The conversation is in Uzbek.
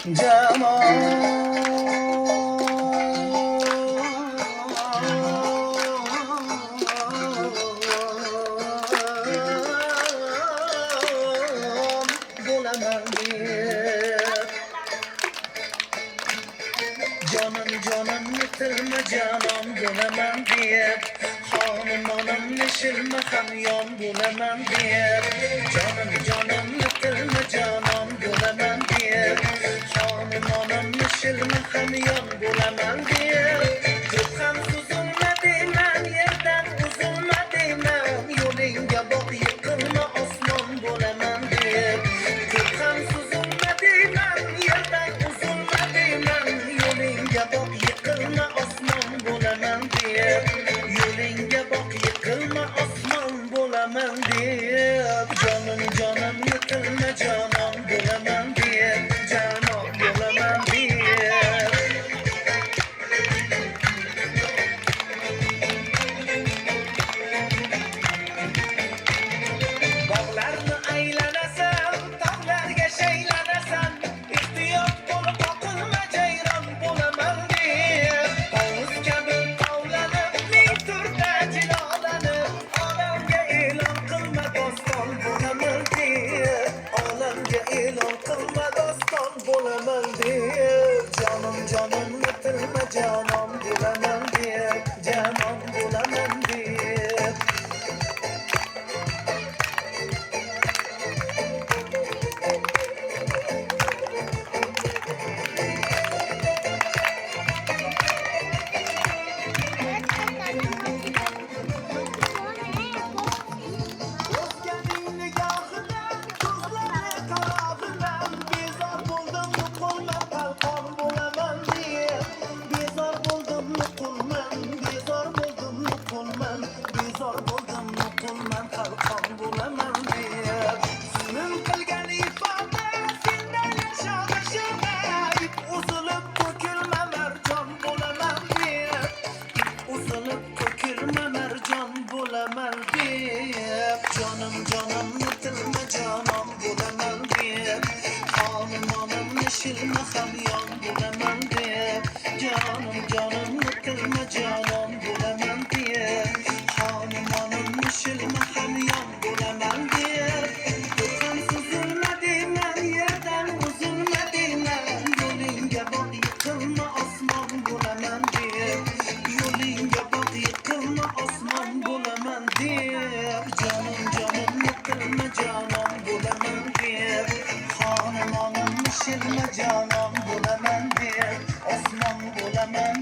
Bulamam deb Canım yitilme canım bulamam deb Xonim nishilma hamyon bulamam deb Canım yitilme canım bulamam deb Xonim nishilma hamyon bulamam deb Ko'p ham suzulma deyman yerdan uzilma deyman Yo'lingga boq yiqilma osmon bo'laman deb Ko'p ham suzulma deyman yerdan uzilma deyman Yo'lingga boq yiqilma osmon bo'laman deb Yo'lingga boq yiqilma osmon bo'laman deb Jonim yiqilma jonon bo'laman deb Jonon bo'laman deb Bog'larni aylanasan, tog'larga shaylanasan, ehtiyot bo'lib oqilma jayron bo'laman deb. Hovuz kabi tovlanib, ming turda jilolanib, olamga e'lon qilma doston bo'laman deb. Olamga e'lon qilma doston bo'laman deb. Jonim yitilma jonon bo'laman deb. Jonon bo'laman deb. O'zganing nigohidan, ko'zlari qarog'idan bezor bo'ldim, nuqulman, qalqon bo'laman deb. Bezor bo'ldim, nuqulman, qalqon bo'laman deb. Zulm qilgan ifoda, sendan yashamashiga, ip uzilib to'kilma marjon bo'laman deb. Uzilib to'kilma marjon bo'laman deb. Jonim yitilma jonon bo'laman deb. Xonim nishilma hamyon bo'laman deb. Jonim yitilma jonon bo'laman deb. Xonim nishilma hamyon bo'laman deb. Ko'kam suzilma deyman yerdan uzilma deyman Yo'lingga boq yiqilma osmon bo'laman deb Yo'lingga boq yiqilma osmon bo'laman deb Jonim yiqilma jonon bo'laman deb Xonim nishilma jonon bo'laman deb Osmon bo'laman